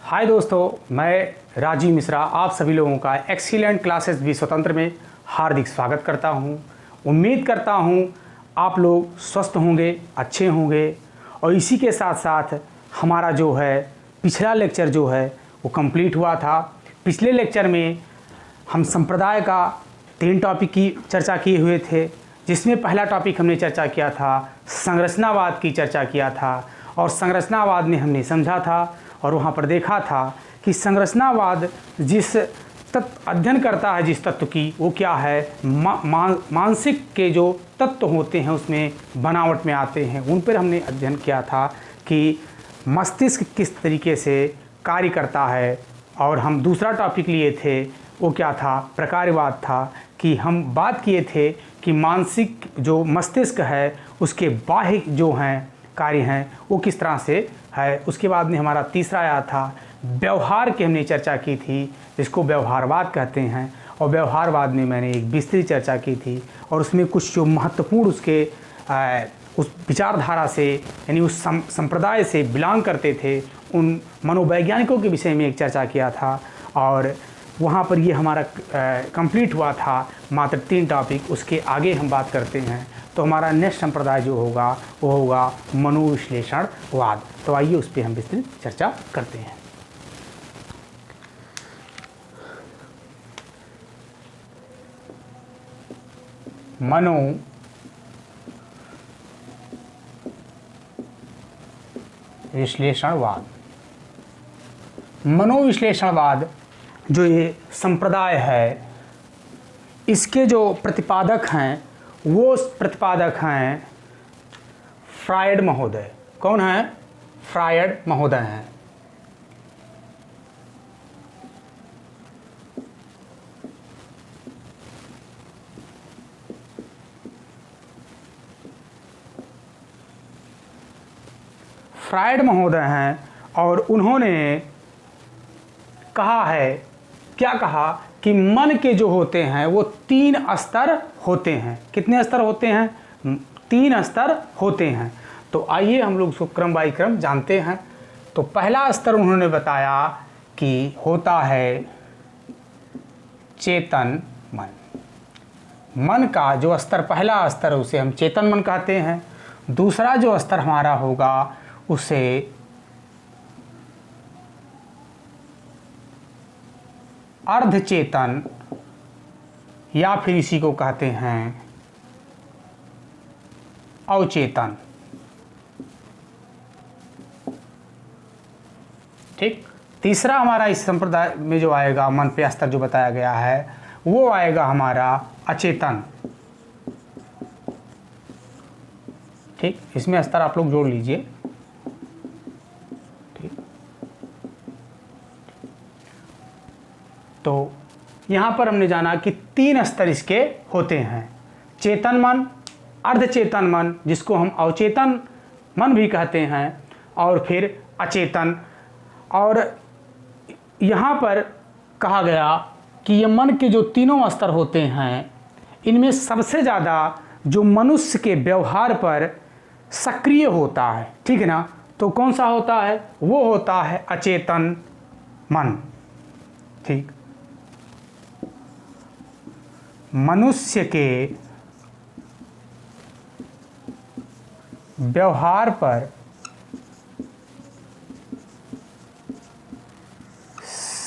हाय दोस्तों, मैं राजीव मिश्रा आप सभी लोगों का एक्सीलेंट क्लासेस भी स्वतंत्र में हार्दिक स्वागत करता हूं। उम्मीद करता हूं आप लोग स्वस्थ होंगे, अच्छे होंगे और इसी के साथ साथ हमारा जो है पिछला लेक्चर जो है वो कंप्लीट हुआ था। पिछले लेक्चर में हम संप्रदाय का 3 टॉपिक की चर्चा किए हुए थे, जिसमें पहला टॉपिक हमने चर्चा किया था संरचनावाद की चर्चा किया था और संरचनावाद में हमने समझा था और वहाँ पर देखा था कि संरचनावाद जिस तत्व अध्ययन करता है जिस तत्व की वो क्या है, मानसिक के जो तत्व होते हैं उसमें बनावट में आते हैं, उन पर हमने अध्ययन किया था कि मस्तिष्क किस तरीके से कार्य करता है। और हम दूसरा टॉपिक लिए थे वो क्या था, प्रकारवाद था, कि हम बात किए थे कि मानसिक जो मस्तिष्क है उसके बाह्य जो हैं कार्य हैं वो किस तरह से है। उसके बाद में हमारा तीसरा आया था व्यवहार की, हमने चर्चा की थी जिसको व्यवहारवाद कहते हैं। और व्यवहारवाद में मैंने एक विस्तृत चर्चा की थी और उसमें कुछ जो महत्वपूर्ण उसके उस विचारधारा से यानी उस संप्रदाय से बिलोंग करते थे उन मनोवैज्ञानिकों के विषय में एक चर्चा किया था। और वहाँ पर ये हमारा कंप्लीट हुआ था मात्र 3 टॉपिक। उसके आगे हम बात करते हैं तो हमारा नेक्स्ट संप्रदाय जो होगा वो होगा मनोविश्लेषणवाद। तो आइए उस पर हम विस्तृत चर्चा करते हैं। मनोविश्लेषणवाद जो ये संप्रदाय है इसके जो प्रतिपादक हैं वो प्रतिपादक हैं फ्रायड महोदय। कौन है? फ्रायड महोदय हैं। फ्रायड महोदय हैं और उन्होंने कहा है, क्या कहा कि मन के जो होते हैं वो 3 स्तर होते हैं। कितने स्तर होते हैं? 3 स्तर होते हैं। तो आइए हम लोग उसको क्रम बाई क्रम जानते हैं। तो पहला स्तर उन्होंने बताया कि होता है चेतन मन। मन का जो स्तर, पहला स्तर उसे हम चेतन मन कहते हैं। दूसरा जो स्तर हमारा होगा उसे अर्धचेतन या फिर इसी को कहते हैं अवचेतन। ठीक। तीसरा हमारा इस संप्रदाय में जो आएगा मन पे स्तर जो बताया गया है वो आएगा हमारा अचेतन। ठीक, इसमें स्तर आप लोग जोड़ लीजिए। तो यहाँ पर हमने जाना कि 3 स्तर इसके होते हैं, चेतन मन, अर्धचेतन मन जिसको हम अवचेतन मन भी कहते हैं, और फिर अचेतन। और यहाँ पर कहा गया कि ये मन के जो 3 स्तर होते हैं इनमें सबसे ज़्यादा जो मनुष्य के व्यवहार पर सक्रिय होता है, ठीक है ना, तो कौन सा होता है? वो होता है अचेतन मन। ठीक। मनुष्य के व्यवहार पर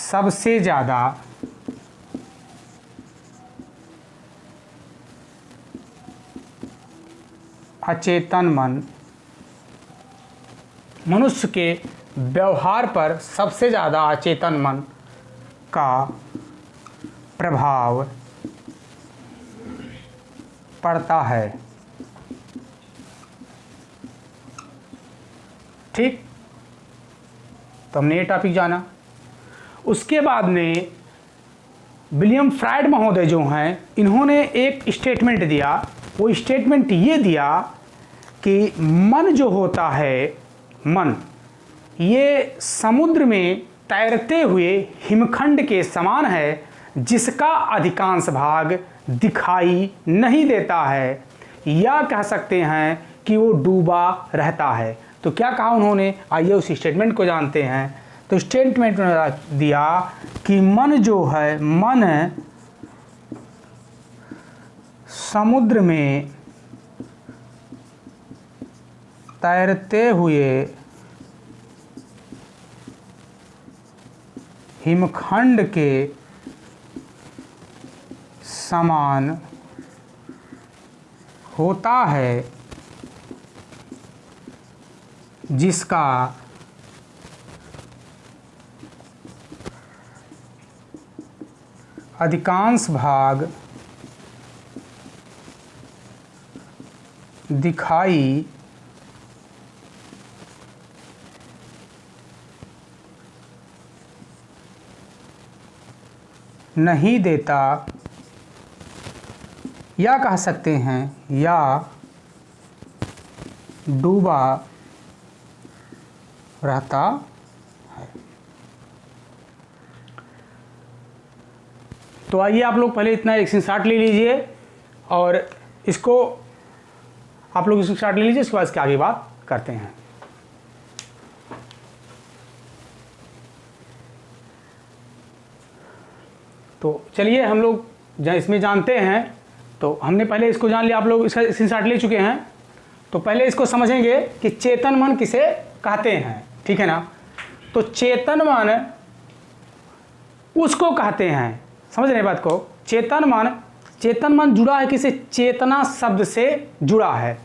सबसे ज़्यादा अचेतन मन, मनुष्य के व्यवहार पर सबसे ज़्यादा अचेतन मन का प्रभाव पड़ता है। ठीक। तो हमने ये टॉपिक जाना। उसके बाद में विलियम फ्रायड महोदय जो हैं इन्होंने एक स्टेटमेंट दिया। वो स्टेटमेंट ये दिया कि मन जो होता है, मन ये समुद्र में तैरते हुए हिमखंड के समान है जिसका अधिकांश भाग दिखाई नहीं देता है, या कह सकते हैं कि वो डूबा रहता है। तो क्या कहा उन्होंने, आइए उस स्टेटमेंट को जानते हैं। तो स्टेटमेंट में दिया कि मन जो है, मन समुद्र में तैरते हुए हिमखंड के समान होता है, जिसका अधिकांश भाग दिखाई नहीं देता, या कह सकते हैं या डूबा रहता है। तो आइए आप लोग पहले इतना एक स्क्रीनशॉट ले लीजिए और इसको आप लोग स्क्रीनशॉट ले लीजिए, इसके बाद इसके आगे बात करते हैं। तो चलिए हम लोग इसमें जानते हैं, तो हमने पहले इसको जान लिया, आप लोग इसका स्क्रीनशॉट ले चुके हैं। तो पहले इसको समझेंगे कि चेतन मन किसे कहते हैं, ठीक है ना। तो चेतन मन उसको कहते हैं, समझ रहे बात को। चेतन मन जुड़ा है किसे, चेतना शब्द से जुड़ा है,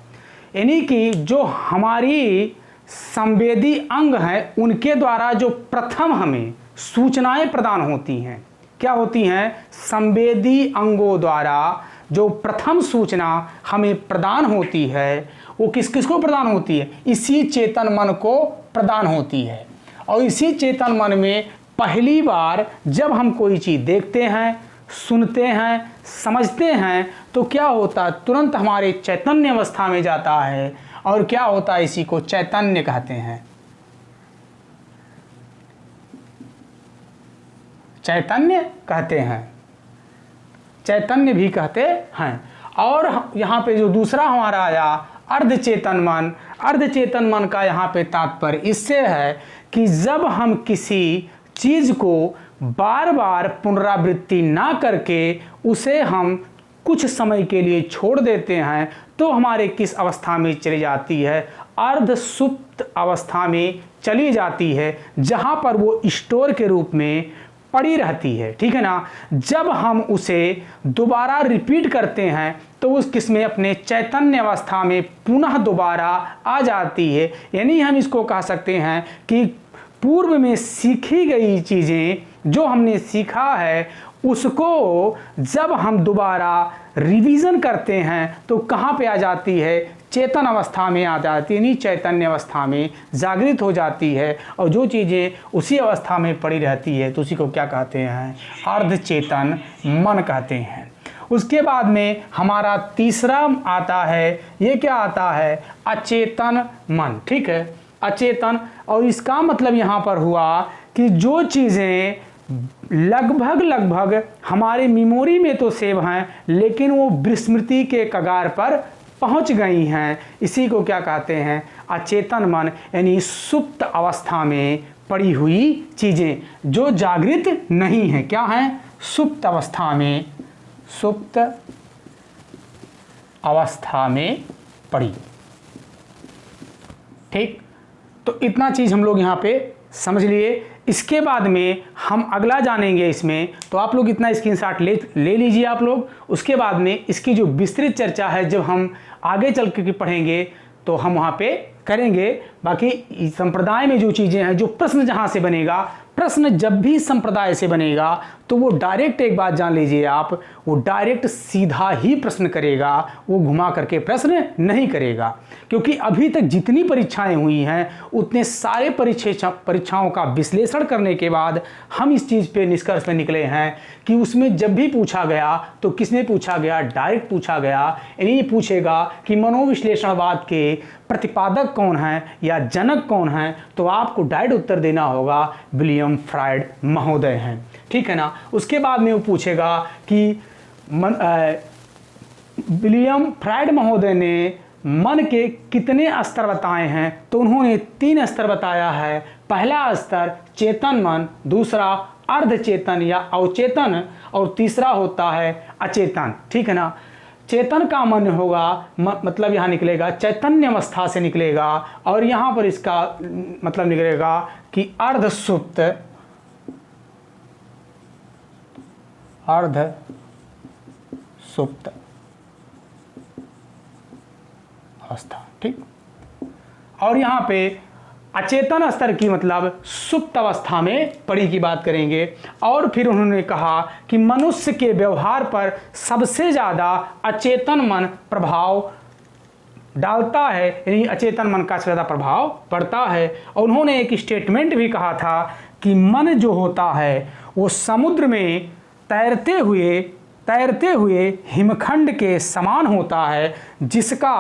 यानी कि जो हमारी संवेदी अंग हैं उनके द्वारा जो प्रथम हमें सूचनाएं प्रदान होती हैं, क्या होती हैं, संवेदी अंगों द्वारा जो प्रथम सूचना हमें प्रदान होती है वो किस किस को प्रदान होती है, इसी चेतन मन को प्रदान होती है। और इसी चेतन मन में पहली बार जब हम कोई चीज़ देखते हैं, सुनते हैं, समझते हैं तो क्या होता है, तुरंत हमारे चैतन्य अवस्था में जाता है। और क्या होता है, इसी को चैतन्य कहते हैं, चैतन्य कहते हैं, चैतन्य भी कहते हैं। और यहाँ पे जो दूसरा हमारा आया अर्धचेतन मन, अर्धचेतन मन का यहाँ पे तात्पर्य इससे है कि जब हम किसी चीज़ को बार बार पुनरावृत्ति ना करके उसे हम कुछ समय के लिए छोड़ देते हैं तो हमारे किस अवस्था में चली जाती है, अर्ध सुप्त अवस्था में चली जाती है, जहाँ पर वो स्टोर के रूप में पड़ी रहती है, ठीक है ना। जब हम उसे दोबारा रिपीट करते हैं तो उस किस्में अपने चैतन्य अवस्था में पुनः दोबारा आ जाती है। यानी हम इसको कह सकते हैं कि पूर्व में सीखी गई चीज़ें जो हमने सीखा है उसको जब हम दोबारा रिवीजन करते हैं तो कहाँ पे आ जाती है, चेतन अवस्था में आ जाती है, यानी चैतन्य अवस्था में जागृत हो जाती है। और जो चीज़ें उसी अवस्था में पड़ी रहती है तो उसी को क्या कहते हैं, अर्धचेतन मन कहते हैं। उसके बाद में हमारा तीसरा आता है, ये क्या आता है, अचेतन मन, ठीक है, अचेतन। और इसका मतलब यहाँ पर हुआ कि जो चीज़ें लगभग हमारे मेमोरी में तो सेव हैं लेकिन वो विस्मृति के कगार पर पहुंच गई हैं, इसी को क्या कहते हैं, अचेतन मन, यानी सुप्त अवस्था में पड़ी हुई चीज़ें जो जागृत नहीं हैं, क्या हैं, सुप्त अवस्था में, सुप्त अवस्था में पड़ी, ठीक। तो इतना चीज़ हम लोग यहाँ पे समझ लिए। इसके बाद में हम अगला जानेंगे इसमें, तो आप लोग इतना स्क्रीनशॉट ले लीजिए आप लोग। उसके बाद में इसकी जो विस्तृत चर्चा है जब हम आगे चल के पढ़ेंगे तो हम वहाँ पे करेंगे। बाकी संप्रदाय में जो चीज़ें हैं, जो प्रश्न जहाँ से बनेगा, प्रश्न जब भी संप्रदाय से बनेगा तो वो डायरेक्ट, एक बात जान लीजिए आप, वो डायरेक्ट सीधा ही प्रश्न करेगा, वो घुमा करके प्रश्न नहीं करेगा। क्योंकि अभी तक जितनी परीक्षाएं हुई हैं उतने सारे परीक्षाओं का विश्लेषण करने के बाद हम इस चीज़ पे निष्कर्ष पे निकले हैं कि उसमें जब भी पूछा गया तो किसने पूछा गया, डायरेक्ट पूछा गया। यानी पूछेगा कि मनोविश्लेषणवाद के प्रतिपादक कौन हैं या जनक कौन हैं, तो आपको डायरेक्ट उत्तर देना होगा विलियम फ्रायड महोदय हैं, ठीक है ना। उसके बाद में वो पूछेगा कि विलियम फ्रायड महोदय ने मन के कितने स्तर बताए हैं, तो उन्होंने 3 स्तर बताया है, पहला स्तर चेतन मन, दूसरा अर्धचेतन या अवचेतन, और तीसरा होता है अचेतन। ठीक है ना। चेतन का मन होगा मतलब यहाँ निकलेगा चैतन्य अवस्था से निकलेगा, और यहाँ पर इसका मतलब निकलेगा कि अर्धसुप्त, अर्धसुप्त अवस्था। ठीक। और यहाँ पे अचेतन स्तर की मतलब सुप्त अवस्था में पड़ी की बात करेंगे। और फिर उन्होंने कहा कि मनुष्य के व्यवहार पर सबसे ज़्यादा अचेतन मन प्रभाव डालता है, यानी अचेतन मन का ज़्यादा प्रभाव पड़ता है। और उन्होंने एक स्टेटमेंट भी कहा था कि मन जो होता है वो समुद्र में तैरते हुए हिमखंड के समान होता है, जिसका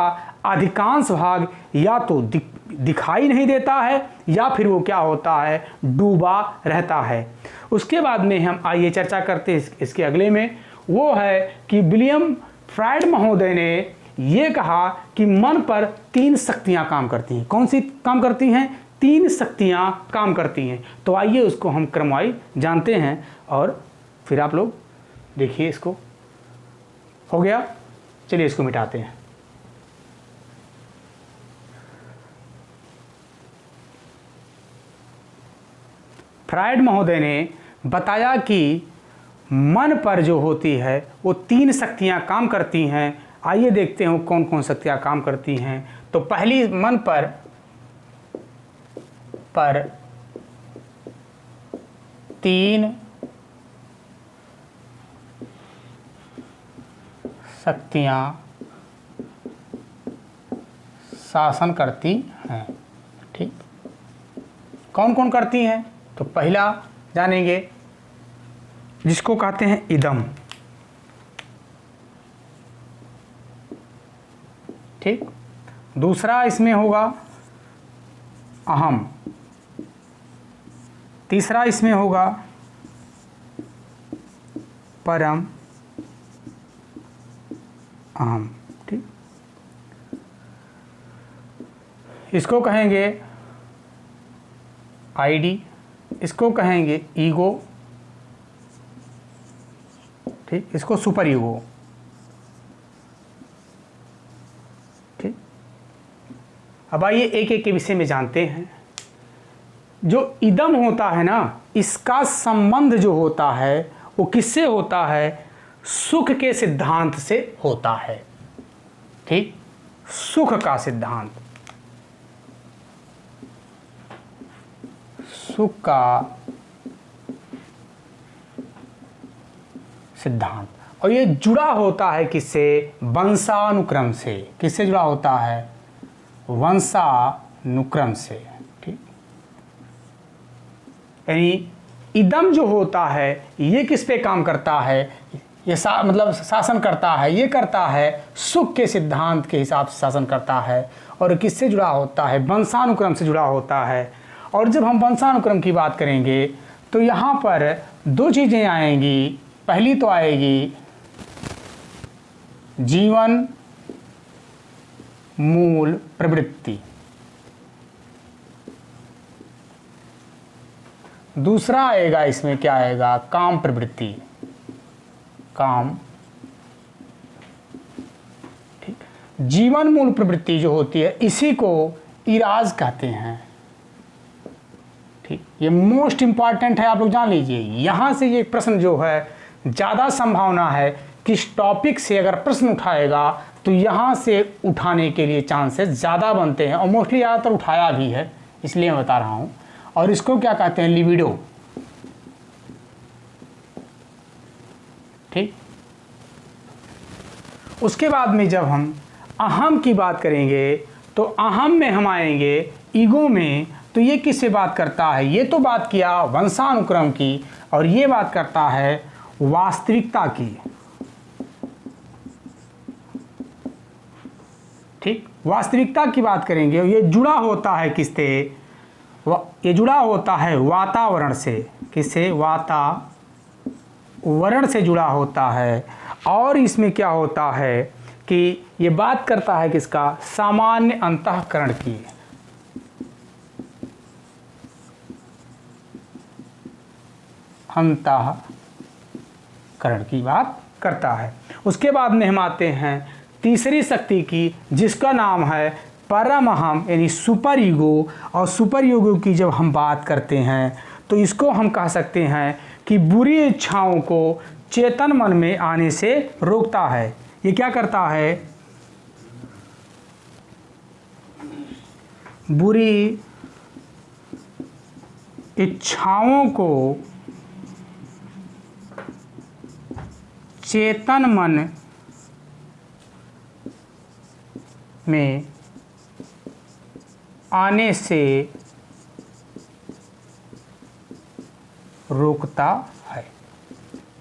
अधिकांश भाग या तो दिखाई नहीं देता है या फिर वो क्या होता है, डूबा रहता है। उसके बाद में हम आइए चर्चा करते हैं इसके अगले में। वो है कि विलियम फ्रायड महोदय ने ये कहा कि मन पर 3 शक्तियां काम करती हैं। कौन सी काम करती हैं? 3 शक्तियां काम करती हैं। तो आइए उसको हम क्रमवाई जानते हैं और फिर आप लोग देखिए। इसको हो गया, चलिए इसको मिटाते हैं। फ्रायड महोदय ने बताया कि मन पर जो होती है वो 3 शक्तियां काम करती हैं। आइए देखते हैं कौन कौन शक्तियां काम करती हैं। तो पहली मन पर 3 शक्तियां शासन करती हैं। ठीक। कौन कौन करती हैं? तो पहला जानेंगे जिसको कहते हैं इदम। ठीक। दूसरा इसमें होगा अहम। तीसरा इसमें होगा परम अहम। ठीक। इसको कहेंगे आईडी, इसको कहेंगे ईगो। ठीक। इसको सुपर ईगो। ठीक। अब आइए एक एक के विषय में जानते हैं। जो इदम होता है ना, इसका संबंध जो होता है वो किससे होता है? सुख के सिद्धांत से होता है। ठीक। सुख का सिद्धांत, सुख का सिद्धांत। और ये जुड़ा होता है किससे? वंशानुक्रम से। किससे जुड़ा होता है? वंशानुक्रम से। ठीक। यानी इदम जो होता है ये किस पे काम करता है? ये मतलब शासन करता है, ये करता है सुख के सिद्धांत के हिसाब से शासन करता है। और किससे जुड़ा होता है? वंशानुक्रम से जुड़ा होता है। और जब हम वंशानुक्रम की बात करेंगे तो यहाँ पर 2 चीज़ें आएंगी। पहली तो आएगी जीवन मूल प्रवृत्ति, दूसरा आएगा इसमें क्या आएगा? काम प्रवृत्ति। काम। ठीक। जीवन मूल प्रवृत्ति जो होती है इसी को इराज कहते हैं। ठीक। ये मोस्ट इंपॉर्टेंट है, आप लोग जान लीजिए। यहाँ से ये प्रश्न जो है ज़्यादा संभावना है किस टॉपिक से अगर प्रश्न उठाएगा तो यहाँ से उठाने के लिए चांसेस ज़्यादा बनते हैं, और मोस्टली ज़्यादातर उठाया भी है, इसलिए मैं बता रहा हूँ। और इसको क्या कहते हैं? लिबिडो। ठीक। उसके बाद में जब हम अहम की बात करेंगे तो अहम में हम आएंगे ईगो में। तो ये किससे बात करता है? ये तो बात किया वंशानुक्रम की, और ये बात करता है वास्तविकता की। ठीक। वास्तविकता की बात करेंगे। ये जुड़ा होता है किससे? ये जुड़ा होता है वातावरण से। किससे? वातावरण से जुड़ा होता है। और इसमें क्या होता है कि ये बात करता है किसका? सामान्य अंतःकरण की। अंतःकरण की बात करता है। उसके बाद में हम आते हैं तीसरी शक्ति की, जिसका नाम है परमहम यानी सुपर ईगो। और सुपर ईगो की जब हम बात करते हैं तो इसको हम कह सकते हैं कि बुरी इच्छाओं को चेतन मन में आने से रोकता है। ये क्या करता है? बुरी इच्छाओं को चेतन मन में आने से रोकता है।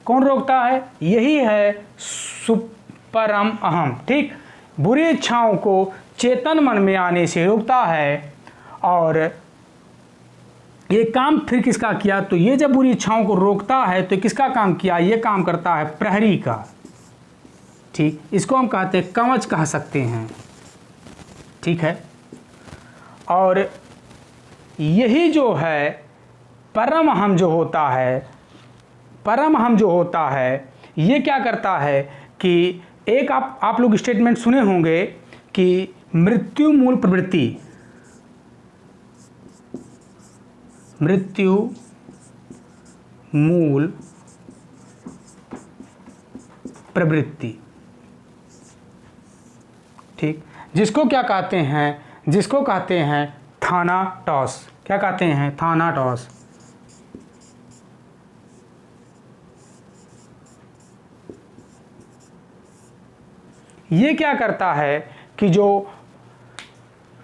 कौन रोकता है? यही है सुपरम अहम। ठीक, बुरी इच्छाओं को चेतन मन में आने से रोकता है। और ये काम फिर किसका किया? तो ये जब बुरी इच्छाओं को रोकता है तो किसका काम किया? ये काम करता है प्रहरी का। ठीक, इसको हम कहते हैं कवच कह सकते हैं। ठीक है, और यही जो है परमहम जो होता है, परमहम जो होता है, ये क्या करता है कि एक आप लोग स्टेटमेंट सुने होंगे कि मृत्यु मूल प्रवृत्ति, मृत्यु मूल प्रवृत्ति। ठीक, जिसको क्या कहते हैं? जिसको कहते हैं थानाटॉस। क्या कहते हैं? थानाटॉस। ये क्या करता है कि जो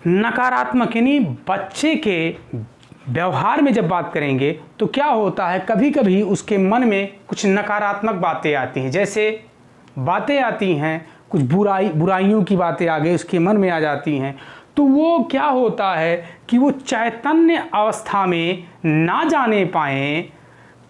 नकारात्मक यानी बच्चे के व्यवहार में जब बात करेंगे तो क्या होता है, कभी कभी उसके मन में कुछ नकारात्मक बातें आती हैं। जैसे बातें आती हैं, कुछ बुराइयों की बातें आ गई उसके मन में आ जाती हैं, तो वो क्या होता है कि वो चैतन्य अवस्था में ना जाने पाएँ।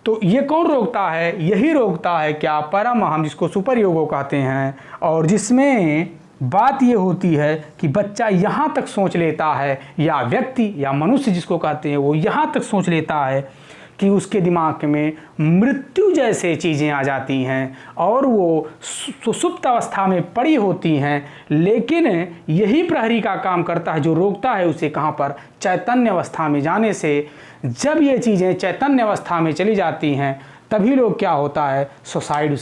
तो ये कौन रोकता है? यही रोकता है क्या? परमहम, जिसको सुपर ईगो कहते हैं। और जिसमें बात ये होती है कि बच्चा यहाँ तक सोच लेता है, या व्यक्ति या मनुष्य जिसको कहते हैं, वो यहाँ तक सोच लेता है कि उसके दिमाग में मृत्यु जैसे चीज़ें आ जाती हैं और वो सुसुप्त अवस्था में पड़ी होती हैं। लेकिन यही प्रहरी का काम करता है जो रोकता है उसे, कहाँ पर? चैतन्य अवस्था में जाने से। जब ये चीज़ें चैतन्य अवस्था में चली जाती हैं तभी लोग क्या होता है, सुसाइड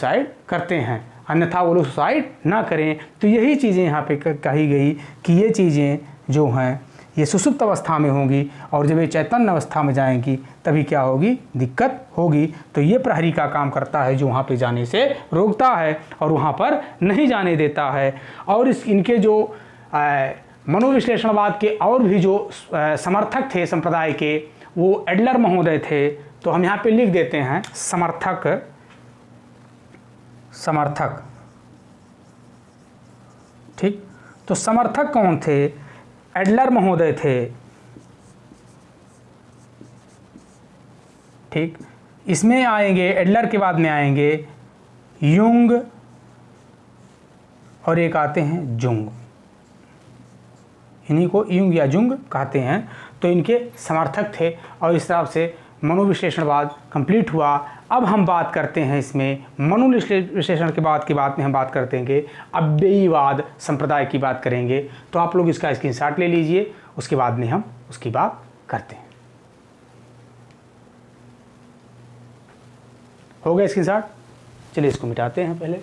करते हैं, अन्यथा वो लोग सुसाइड ना करें। तो यही चीज़ें यहाँ पे कही गई कि ये चीज़ें जो हैं ये सुसुप्त अवस्था में होंगी, और जब ये चैतन्य अवस्था में जाएंगी तभी क्या होगी? दिक्कत होगी। तो ये प्रहरी का काम करता है जो वहाँ पे जाने से रोकता है और वहाँ पर नहीं जाने देता है। और इनके जो मनोविश्लेषणवाद के और भी जो समर्थक थे संप्रदाय के, वो एडलर महोदय थे। तो हम यहाँ पे लिख देते हैं समर्थक। ठीक, तो समर्थक कौन थे? एडलर महोदय थे। ठीक, इसमें आएंगे, एडलर के बाद में आएंगे युंग और एक आते हैं जुंग। इन्हीं को युंग या जुंग कहते हैं। तो इनके समर्थक थे और इस तरह से मनोविश्लेषणवाद कंप्लीट हुआ। अब हम बात करते हैं इसमें मनोविश्लेषण के बाद में हम बात करते हैं अव्ययीवाद संप्रदाय की बात करेंगे। तो आप लोग इसका स्क्रीनशॉट ले लीजिए, उसके बाद में हम उसकी बात करते हैं। हो गया स्क्रीनशॉट? चलिए इसको मिटाते हैं पहले।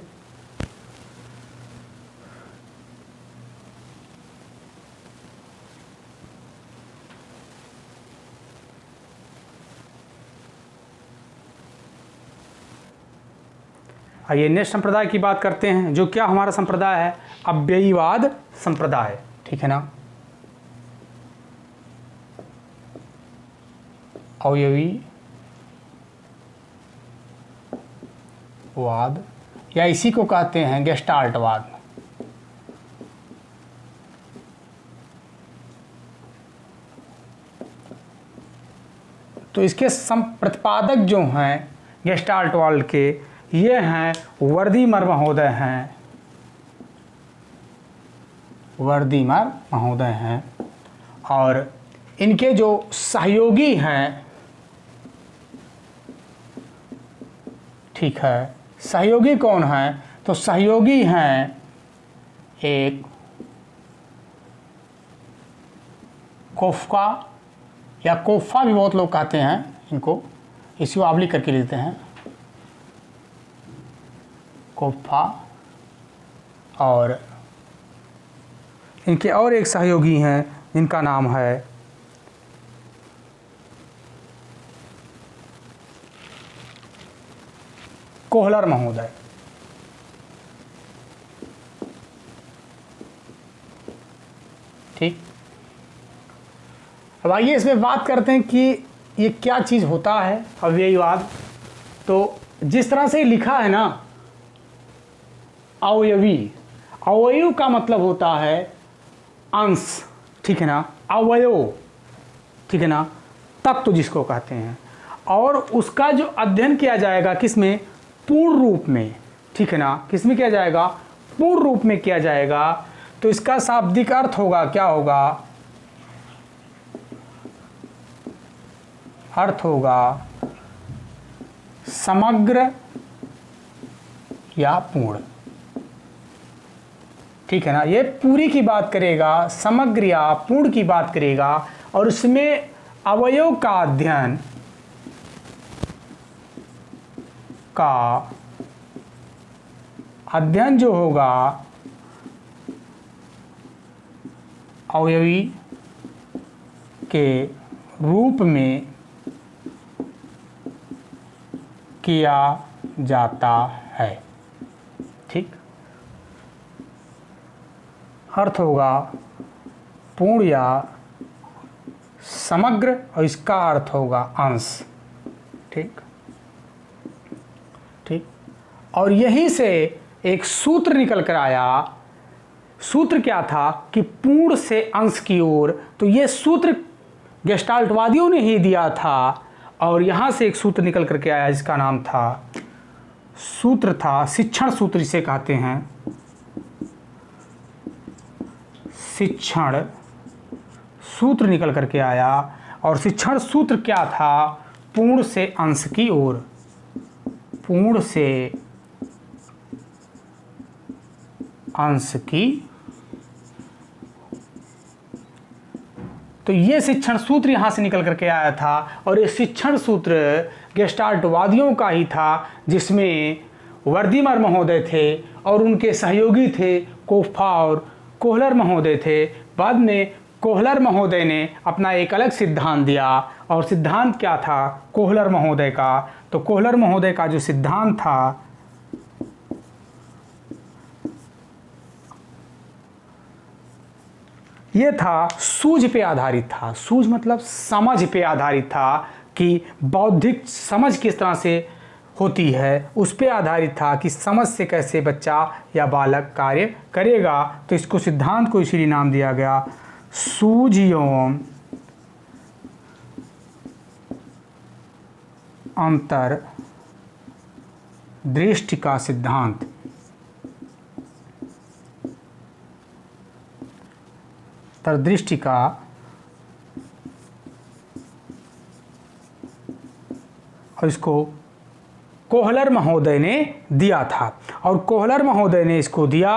आइए नेक्स्ट संप्रदाय की बात करते हैं, जो क्या हमारा संप्रदाय है? अव्ययीवाद संप्रदाय। ठीक है ना? अव्ययीवाद या इसी को कहते हैं गेस्टाल्टवाद। तो इसके प्रतिपादक जो हैं गेस्टाल्टवाद के, ये हैं वर्दीमर महोदय हैं, वर्दीमर महोदय हैं। और इनके जो सहयोगी हैं ठीक है। सहयोगी कौन है? तो सहयोगी हैं एक कोफ़ा या कोफ़ा भी बहुत लोग कहते हैं इनको, इसी को आबली करके लेते हैं कोफ़ा। और इनके और एक सहयोगी हैं जिनका नाम है कोहलर महोदय। ठीक, अब आइए इसमें बात करते हैं कि ये क्या चीज़ होता है अवयवीवाद। तो जिस तरह से लिखा है ना, अवयवी, अवयव का मतलब होता है अंश, ठीक है ना, अवयव, ठीक है ना, तत्व जिसको कहते हैं। और उसका जो अध्ययन किया जाएगा किसमें? पूर्ण रूप में, ठीक है ना, किसमें किया जाएगा? पूर्ण रूप में किया जाएगा। तो इसका शाब्दिक अर्थ होगा, क्या होगा? अर्थ होगा समग्र या पूर्ण, ठीक है ना। ये पूरी की बात करेगा, समग्र या पूर्ण की बात करेगा। और उसमें अवयव का अध्ययन जो होगा अवयवी के रूप में किया जाता है। ठीक, अर्थ होगा पूर्ण या समग्र और इसका अर्थ होगा अंश। ठीक ठीक, और यहीं से एक सूत्र निकल कर आया। सूत्र क्या था कि पूर्ण से अंश की ओर। तो ये सूत्र गेस्टाल्टवादियों ने ही दिया था। और यहाँ से एक सूत्र निकल करके आया जिसका नाम था, सूत्र था शिक्षण सूत्र जिसे कहते हैं। शिक्षण सूत्र निकल करके आया। और शिक्षण सूत्र क्या था? पूर्ण से अंश की ओर, पूर्ण से अंश की। तो ये शिक्षण सूत्र यहाँ से निकल करके आया था। और ये शिक्षण सूत्र गेस्टाल्टवादियों का ही था, जिसमें वर्दीमर महोदय थे और उनके सहयोगी थे कोफ़ा और कोहलर महोदय थे। बाद में कोहलर महोदय ने अपना एक अलग सिद्धांत दिया। और सिद्धांत क्या था कोहलर महोदय का? तो कोहलर महोदय का जो सिद्धांत था ये था सूझ पे आधारित था। सूझ मतलब समझ पे आधारित था कि बौद्धिक समझ किस तरह से होती है, उस पे आधारित था कि समझ से कैसे बच्चा या बालक कार्य करेगा। तो इसको सिद्धांत को इसीलिए नाम दिया गया सूझ एवं अंतर दृष्टि का सिद्धांत। अंतर्दृष्टि का और इसको कोहलर महोदय ने दिया था। और कोहलर महोदय ने इसको दिया।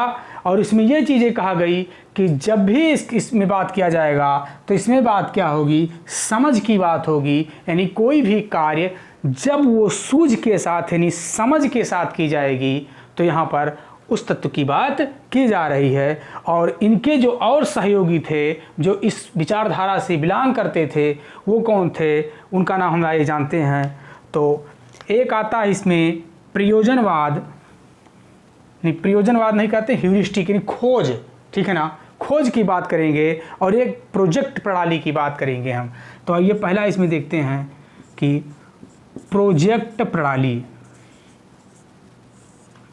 और इसमें ये चीज़ें कहा गई कि जब भी इसमें बात किया जाएगा तो इसमें बात क्या होगी? समझ की बात होगी। यानी कोई भी कार्य जब वो सूझ के साथ यानी समझ के साथ की जाएगी तो यहाँ पर उस तत्व की बात की जा रही है। और इनके जो और सहयोगी थे जो इस विचारधारा से बिलोंग करते थे वो कौन थे? उनका नाम हम आइए जानते हैं। तो एक आता है इसमें प्रयोजनवाद, नहीं प्रयोजनवाद नहीं कहते, ह्यूरिस्टिक यानी खोज, ठीक है ना, खोज की बात करेंगे। और एक प्रोजेक्ट प्रणाली की बात करेंगे हम। तो आइए पहला इसमें देखते हैं कि प्रोजेक्ट प्रणाली।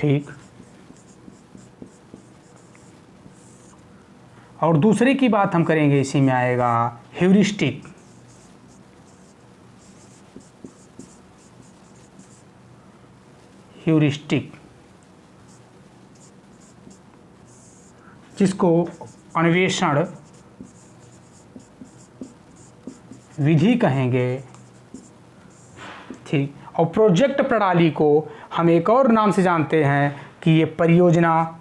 ठीक, और दूसरे की बात हम करेंगे इसी में आएगा ह्यूरिस्टिक। ह्यूरिस्टिक जिसको अन्वेषण विधि कहेंगे। ठीक, और प्रोजेक्ट प्रणाली को हम एक और नाम से जानते हैं कि ये परियोजना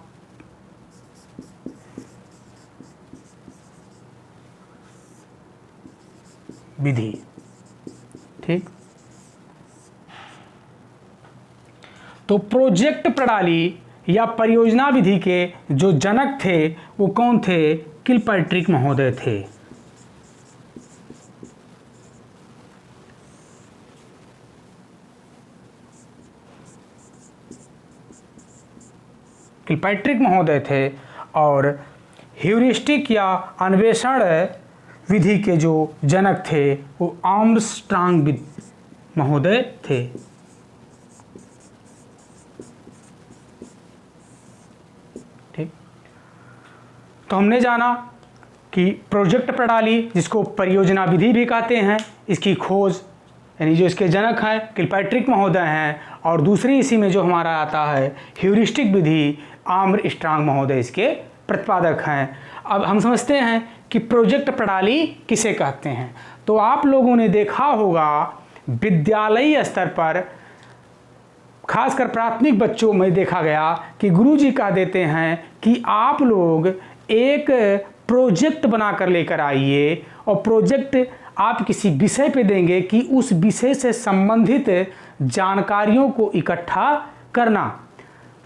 विधि। ठीक, तो प्रोजेक्ट प्रणाली या परियोजना विधि के जो जनक थे वो कौन थे? किलपैट्रिक महोदय थे। किलपैट्रिक महोदय थे। और ह्यूरिस्टिक या अन्वेषण विधि के जो जनक थे वो आर्मस्ट्रांग महोदय थे। ठीक, तो हमने जाना कि प्रोजेक्ट प्रणाली, जिसको परियोजना विधि भी कहते हैं, इसकी खोज यानी जो इसके जनक हैं किलपैट्रिक महोदय हैं, और दूसरी इसी में जो हमारा आता है ह्यूरिस्टिक विधि, आर्मस्ट्रांग महोदय इसके प्रतिपादक हैं। अब हम समझते हैं कि प्रोजेक्ट प्रणाली किसे कहते हैं। तो आप लोगों ने देखा होगा विद्यालयी स्तर पर, खासकर प्राथमिक बच्चों में देखा गया कि गुरुजी कह देते हैं कि आप लोग एक प्रोजेक्ट बनाकर लेकर आइए, और प्रोजेक्ट आप किसी विषय पे देंगे कि उस विषय से संबंधित जानकारियों को इकट्ठा करना।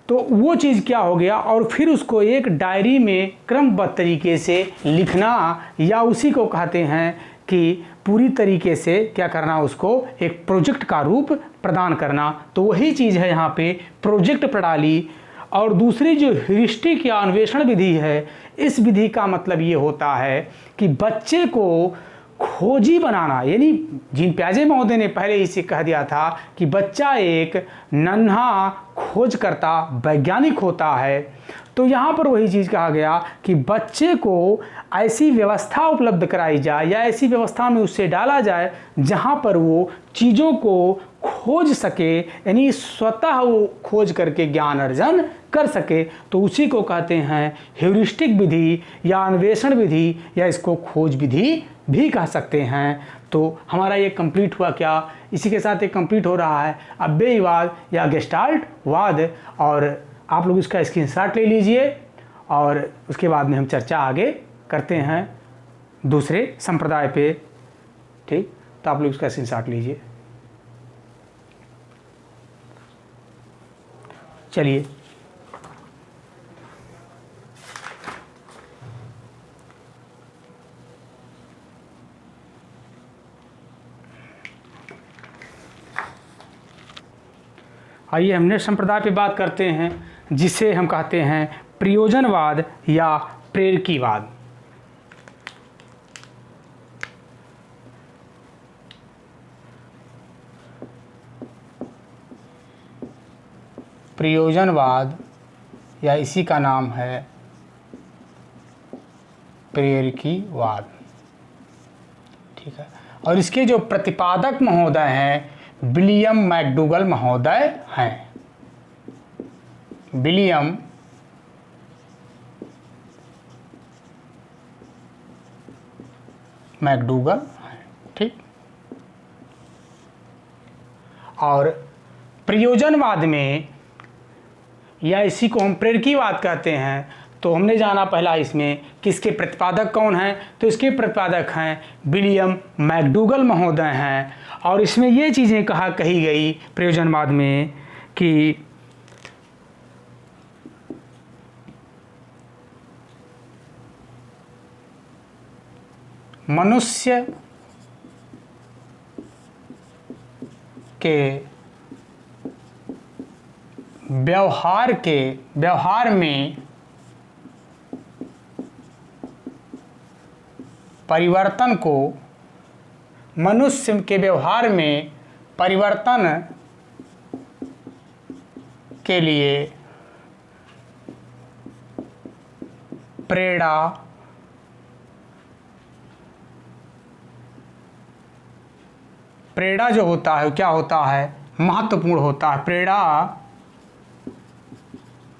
तो वो चीज़ क्या हो गया, और फिर उसको एक डायरी में क्रमबद्ध तरीके से लिखना, या उसी को कहते हैं कि पूरी तरीके से क्या करना, उसको एक प्रोजेक्ट का रूप प्रदान करना। तो वही चीज़ है यहाँ पे प्रोजेक्ट प्रणाली। और दूसरी जो ह्यूरिस्टिक या अन्वेषण विधि है, इस विधि का मतलब ये होता है कि बच्चे को खोजी बनाना, यानी जीन पियाजे महोदय ने पहले इसे कह दिया था कि बच्चा एक नन्हा खोजकर्ता वैज्ञानिक होता है। तो यहाँ पर वही चीज़ कहा गया कि बच्चे को ऐसी व्यवस्था उपलब्ध कराई जाए या ऐसी व्यवस्था में उससे डाला जाए जहाँ पर वो चीज़ों को खोज सके, यानी स्वतः वो खोज करके ज्ञान अर्जन कर सके। तो उसी को कहते हैं ह्यूरिस्टिक विधि या अन्वेषण विधि, या इसको खोज विधि भी कह सकते हैं। तो हमारा ये कंप्लीट हुआ क्या? इसी के साथ एक कंप्लीट हो रहा है अव्ययवाद या गेस्टाल्ट वाद। और आप लोग इसका स्क्रीनशॉट ले लीजिए, और उसके बाद में हम चर्चा आगे करते हैं दूसरे संप्रदाय पे। ठीक, तो आप लोग इसका स्क्रीनशॉट लीजिए। चलिए, आइए हम नेक्स्ट संप्रदाय पे बात करते हैं, जिसे हम कहते हैं प्रयोजनवाद या प्रेरकीवाद। प्रयोजनवाद या इसी का नाम है प्रेरकीवाद। ठीक है, और इसके जो प्रतिपादक महोदय हैं विलियम मैकडूगल महोदय हैं। विलियम मैकडूगल हैं। ठीक, और प्रयोजनवाद में, या इसी को हम प्रेरकीवाद कहते हैं, तो हमने जाना पहला इसमें किसके प्रतिपादक कौन हैं। तो इसके प्रतिपादक हैं विलियम मैकडूगल महोदय हैं। और इसमें ये चीज़ें कही गई प्रयोजनवाद में कि मनुष्य के व्यवहार में परिवर्तन को, मनुष्य के व्यवहार में परिवर्तन के लिए प्रेरणा जो होता है क्या होता है, महत्वपूर्ण होता है। प्रेरणा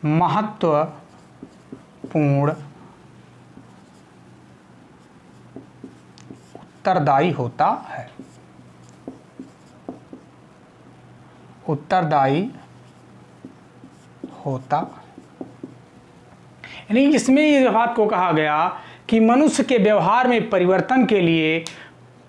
महत्वपूर्ण उत्तरदायी होता है। उत्तरदायी होता। यानी इसमें इस बात को कहा गया कि मनुष्य के व्यवहार में परिवर्तन के लिए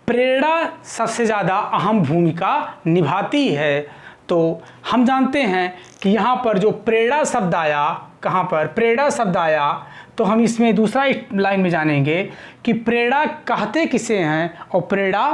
प्रेरणा सबसे ज़्यादा अहम भूमिका निभाती है। तो हम जानते हैं कि यहाँ पर जो प्रेरणा शब्द आया, कहाँ पर प्रेरणा शब्द आया, तो हम इसमें दूसरा लाइन में जानेंगे कि प्रेरणा कहते किसे हैं और प्रेरणा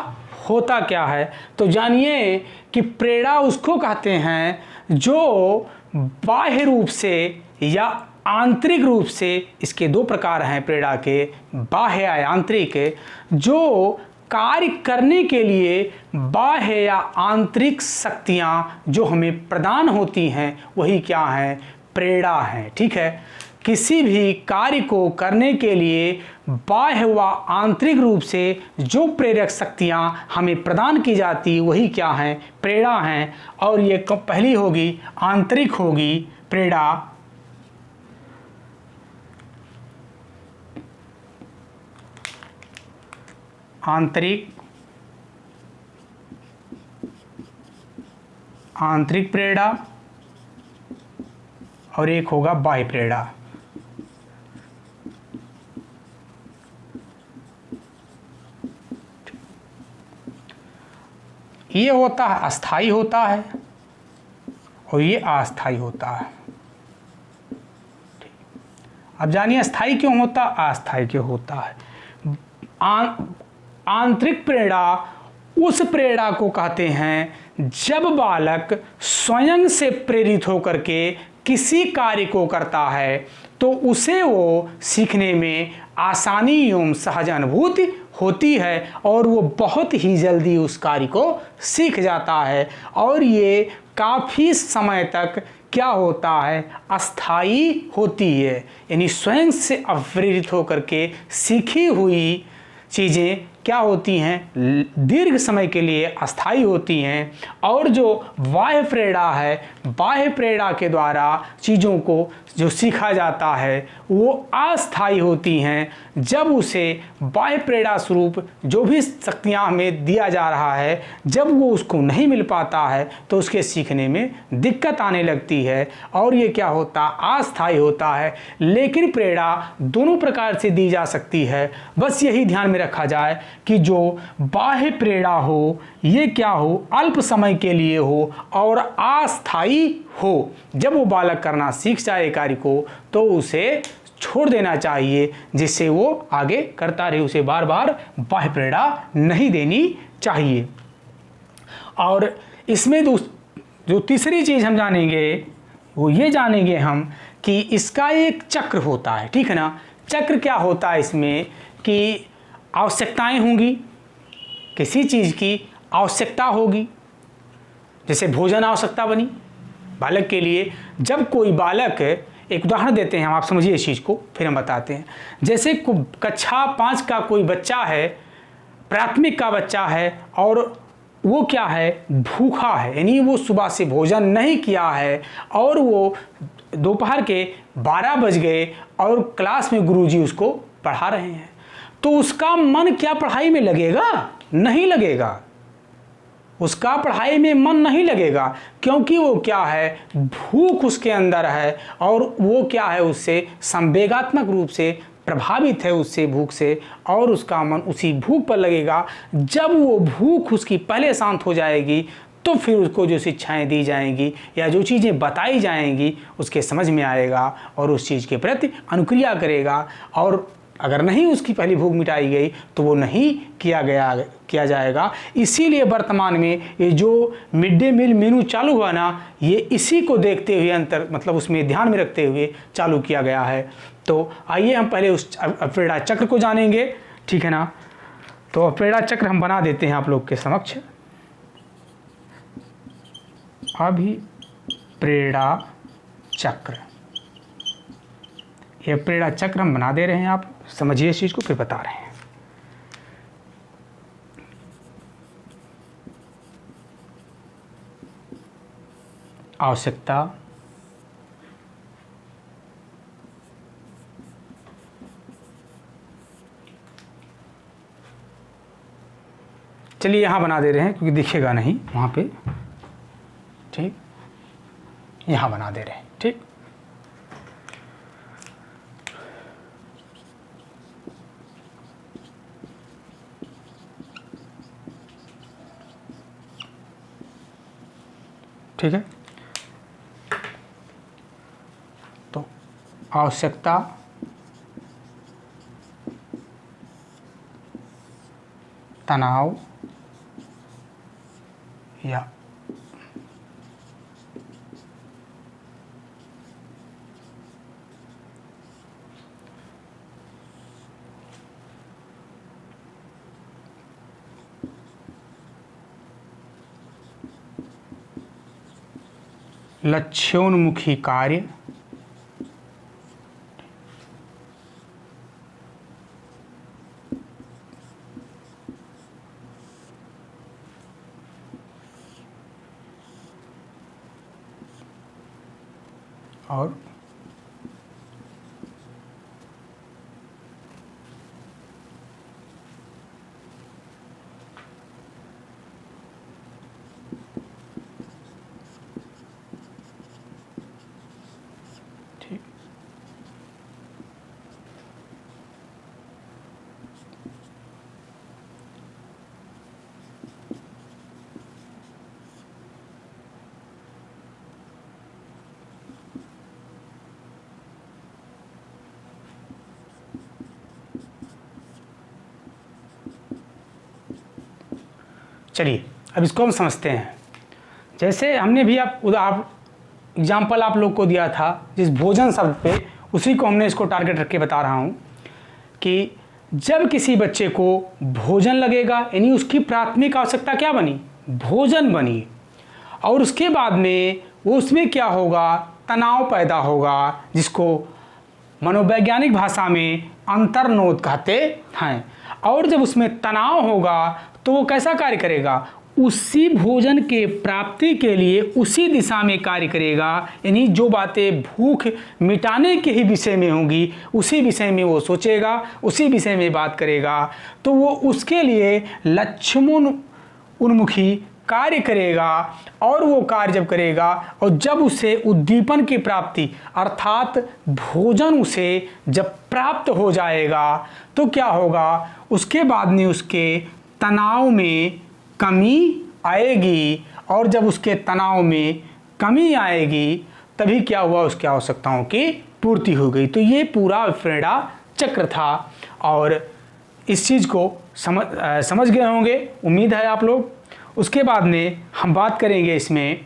होता क्या है। तो जानिए कि प्रेरणा उसको कहते हैं जो बाह्य रूप से या आंतरिक रूप से, इसके दो प्रकार हैं प्रेरणा के, बाह्य या आंतरिक, जो कार्य करने के लिए बाह्य या आंतरिक शक्तियाँ जो हमें प्रदान होती हैं वही क्या हैं, प्रेरणा है। ठीक है, किसी भी कार्य को करने के लिए बाह्य व आंतरिक रूप से जो प्रेरक शक्तियाँ हमें प्रदान की जाती वही क्या हैं, प्रेरणा हैं। और ये पहली होगी आंतरिक होगी प्रेरणा, आंतरिक प्रेरणा, और एक होगा बाह्य प्रेरणा। ये होता है अस्थाई होता है और ये अस्थाई होता है। अब जानिए अस्थाई क्यों होता, अस्थाई क्यों होता है। आंतरिक प्रेरणा उस प्रेरणा को कहते हैं जब बालक स्वयं से प्रेरित होकर के किसी कार्य को करता है तो उसे वो सीखने में आसानी एवं सहज अनुभूति होती है और वो बहुत ही जल्दी उस कार्य को सीख जाता है। और ये काफ़ी समय तक क्या होता है, अस्थाई होती है। यानी स्वयं से प्रेरित होकर के सीखी हुई चीज़ें क्या होती हैं, दीर्घ समय के लिए अस्थाई होती हैं। और जो बाह्य प्रेरणा है, बाह्य प्रेरणा के द्वारा चीज़ों को जो सीखा जाता है वो अस्थाई होती हैं। जब उसे बाह्य प्रेरणा स्वरूप जो भी शक्तियाँ हमें दिया जा रहा है, जब वो उसको नहीं मिल पाता है तो उसके सीखने में दिक्कत आने लगती है और ये क्या होता, अस्थाई होता है। लेकिन प्रेरणा दोनों प्रकार से दी जा सकती है। बस यही ध्यान में रखा जाए कि जो बाह्य प्रेरणा हो ये क्या हो, अल्प समय के लिए हो और अस्थाई हो। जब वो बालक करना सीख जाए कार्य को तो उसे छोड़ देना चाहिए, जिससे वो आगे करता रहे। उसे बार बार बाह्य प्रेरणा नहीं देनी चाहिए। और इसमें जो तीसरी चीज़ हम जानेंगे वो ये जानेंगे हम कि इसका एक चक्र होता है। ठीक है ना, चक्र क्या होता है इसमें कि आवश्यकताएं होंगी, किसी चीज़ की आवश्यकता होगी। जैसे भोजन आवश्यकता बनी बालक के लिए। जब कोई बालक, एक उदाहरण देते हैं हम, आप समझिए इस चीज़ को फिर हम बताते हैं। जैसे कक्षा 5 का कोई बच्चा है, प्राथमिक का बच्चा है और वो क्या है, भूखा है, यानी वो सुबह से भोजन नहीं किया है और वो दोपहर के 12 बज गए और क्लास में गुरुजी उसको पढ़ा रहे हैं, तो उसका मन क्या पढ़ाई में लगेगा? नहीं लगेगा। उसका पढ़ाई में मन नहीं लगेगा, क्योंकि वो क्या है, भूख उसके अंदर है और वो क्या है, उससे संवेगात्मक रूप से प्रभावित है, उससे भूख से, और उसका मन उसी भूख पर लगेगा। जब वो भूख उसकी पहले शांत हो जाएगी तो फिर उसको जो शिक्षाएं दी जाएंगी या जो चीज़ें बताई जाएंगी उसके समझ में आएगा और उस चीज़ के प्रति अनुक्रिया करेगा। और अगर नहीं उसकी पहली भूख मिटाई गई तो वो नहीं किया जाएगा। इसीलिए वर्तमान में ये जो मिड डे मील मेनू चालू हुआ ना, ये इसी को देखते हुए मतलब उसमें ध्यान में रखते हुए चालू किया गया है। तो आइए हम पहले उस प्रेरणा चक्र को जानेंगे। ठीक है ना, तो प्रेरणा चक्र हम बना देते हैं आप लोग के समक्ष। अभी प्रेरणा चक्र, ये प्रेरणा चक्र हम बना दे रहे हैं, आप समझिए इस चीज़ को फिर बता रहे हैं। आवश्यकता, चलिए यहाँ बना दे रहे हैं क्योंकि दिखेगा नहीं वहाँ पे। ठीक, यहाँ बना दे रहे हैं। ठीक, ठीक है। तो आवश्यकता तनाव या लक्ष्योन्मुखी कार्य और ठीक, चलिए अब इसको हम समझते हैं। जैसे हमने भी आप एग्जाम्पल आप लोग को दिया था जिस भोजन शब्द पे, उसी को हमने इसको टारगेट रख के बता रहा हूँ कि जब किसी बच्चे को भोजन लगेगा, यानी उसकी प्राथमिक आवश्यकता क्या बनी, भोजन बनी, और उसके बाद में वो उसमें क्या होगा, तनाव पैदा होगा, जिसको मनोवैज्ञानिक भाषा में अंतर्नोद कहते हैं। और जब उसमें तनाव होगा तो वो कैसा कार्य करेगा, उसी भोजन के प्राप्ति के लिए उसी दिशा में कार्य करेगा, यानी जो बातें भूख मिटाने के ही विषय में होंगी उसी विषय में वो सोचेगा, उसी विषय में बात करेगा। तो वो उसके लिए लक्ष्योन्मुखी कार्य करेगा, और वो कार्य जब करेगा और जब उसे उद्दीपन की प्राप्ति अर्थात भोजन उसे जब प्राप्त हो जाएगा तो क्या होगा, उसके बाद में उसके तनाव में कमी आएगी, और जब उसके तनाव में कमी आएगी तभी क्या हुआ, उसकी आवश्यकताओं की पूर्ति हो गई। तो ये पूरा विफ्रेडा चक्र था, और इस चीज़ को समझ गए होंगे, उम्मीद है आप लोग। उसके बाद में हम बात करेंगे इसमें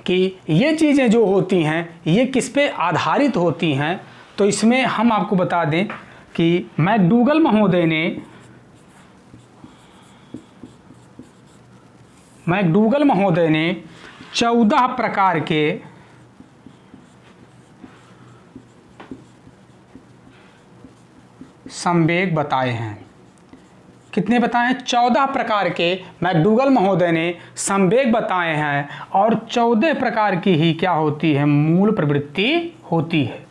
कि ये चीज़ें जो होती हैं ये किस पे आधारित होती हैं। तो इसमें हम आपको बता दें कि मैकडूगल महोदय ने 14 प्रकार के संवेग बताए हैं। कितने बताए हैं, 14 प्रकार के मैकडूगल महोदय ने संवेग बताए हैं, और 14 प्रकार की ही क्या होती है, मूल प्रवृत्ति होती है।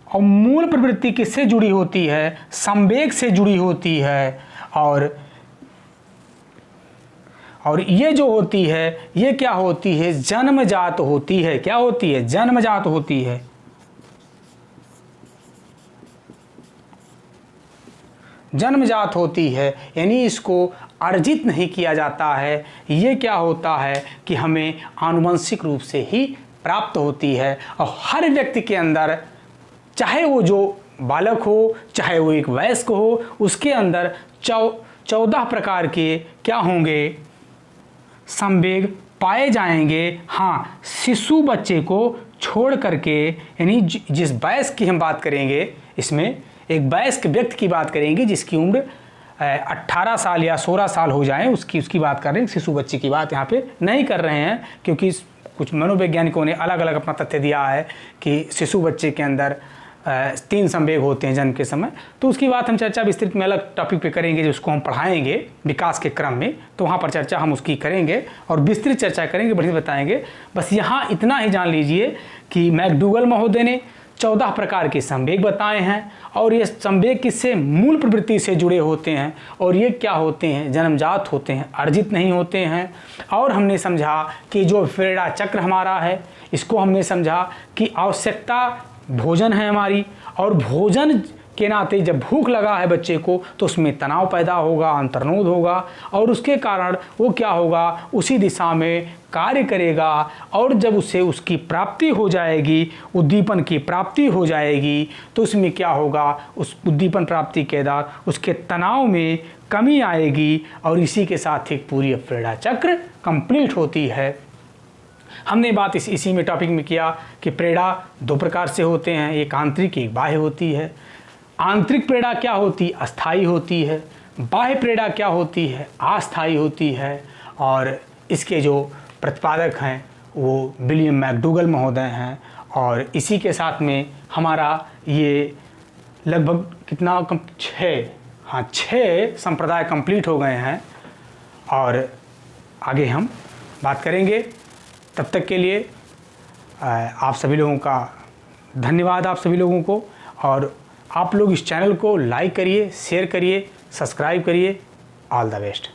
और मूल प्रवृत्ति किससे जुड़ी होती है, संवेग से जुड़ी होती है। और ये जो होती है ये क्या होती है, जन्मजात होती है। क्या होती है, जन्मजात होती है। जन्मजात होती है, यानी इसको अर्जित नहीं किया जाता है। ये क्या होता है कि हमें आनुवंशिक रूप से ही प्राप्त होती है। और हर व्यक्ति के अंदर, चाहे वो जो बालक हो चाहे वो एक वयस्क हो, उसके अंदर 14 प्रकार के क्या होंगे, संवेग पाए जाएंगे। हाँ, शिशु बच्चे को छोड़ करके, यानी जिस वयस्क की हम बात करेंगे, इसमें एक वयस्क व्यक्ति की बात करेंगे जिसकी उम्र 18 साल या 16 साल हो जाए, उसकी बात कर रहे हैं। शिशु बच्चे की बात यहाँ पे नहीं कर रहे हैं, क्योंकि कुछ मनोवैज्ञानिकों ने अलग अलग अपना तथ्य दिया है कि शिशु बच्चे के अंदर 3 संवेग होते हैं जन्म के समय। तो उसकी बात हम चर्चा विस्तृत में अलग टॉपिक पे करेंगे, जिसको हम पढ़ाएंगे विकास के क्रम में। तो वहाँ पर चर्चा हम उसकी करेंगे और विस्तृत चर्चा करेंगे, बढ़िया बताएंगे। बस यहाँ इतना ही जान लीजिए कि मैकडूगल महोदय ने 14 प्रकार के संवेग बताए हैं और ये संवेग किससे मूल प्रवृत्ति से जुड़े होते हैं और ये क्या होते हैं, जन्मजात होते हैं, अर्जित नहीं होते हैं। और हमने समझा कि जो प्रेरणा चक्र हमारा है इसको हमने समझा कि आवश्यकता भोजन है हमारी, और भोजन के नाते जब भूख लगा है बच्चे को तो उसमें तनाव पैदा होगा, अंतर्नोद होगा और उसके कारण वो क्या होगा, उसी दिशा में कार्य करेगा। और जब उसे उसकी प्राप्ति हो जाएगी, उद्दीपन की प्राप्ति हो जाएगी, तो उसमें क्या होगा, उस उद्दीपन प्राप्ति के बाद उसके तनाव में कमी आएगी और इसी के साथ एक पूरी प्रेरणा चक्र कंप्लीट होती है। हमने बात इसी में टॉपिक में किया कि प्रेरणा 2 प्रकार से होते हैं, एक आंतरिक एक बाह्य होती है। आंतरिक प्रेरणा क्या होती है, अस्थायी होती है। बाह्य प्रेरणा क्या होती है, अस्थायी होती है। और इसके जो प्रतिपादक हैं वो विलियम मैकडूगल महोदय हैं। और इसी के साथ में हमारा ये लगभग कितना 6 संप्रदाय कंप्लीट हो गए हैं और आगे हम बात करेंगे। तब तक के लिए आप सभी लोगों का धन्यवाद, आप सभी लोगों को। और आप लोग इस चैनल को लाइक करिए, शेयर करिए, सब्सक्राइब करिए। All the best.